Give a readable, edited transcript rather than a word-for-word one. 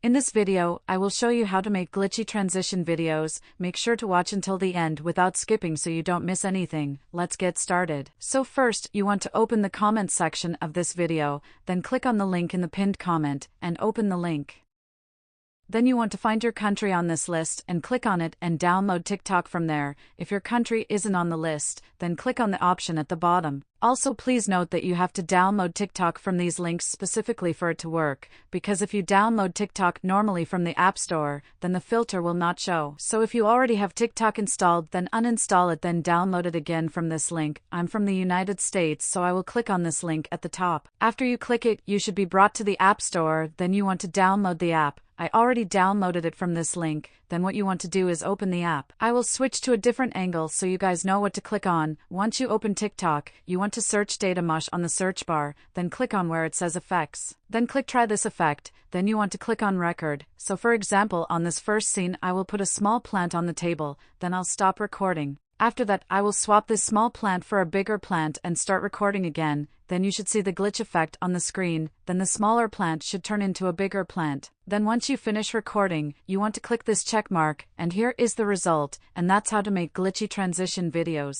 In this video, I will show you how to make glitchy transition videos. Make sure to watch until the end without skipping so you don't miss anything. Let's get started. So first, you want to open the comments section of this video, then click on the link in the pinned comment, and open the link. Then you want to find your country on this list and click on it and download TikTok from there. If your country isn't on the list, then click on the option at the bottom. Also, please note that you have to download TikTok from these links specifically for it to work, because if you download TikTok normally from the App Store, then the filter will not show. So if you already have TikTok installed, then uninstall it, then download it again from this link. I'm from the United States, so I will click on this link at the top. After you click it, you should be brought to the App Store. Then you want to download the app. I already downloaded it from this link. Then what you want to do is open the app. I will switch to a different angle so you guys know what to click on. Once you open TikTok, you want to search data mush on the search bar, then click on where it says effects. Then click try this effect, then you want to click on record. So for example, on this first scene I will put a small plant on the table, then I'll stop recording. After that, I will swap this small plant for a bigger plant and start recording again. Then you should see the glitch effect on the screen. Then the smaller plant should turn into a bigger plant. Then once you finish recording, you want to click this check mark, and here is the result, and that's how to make glitchy transition videos.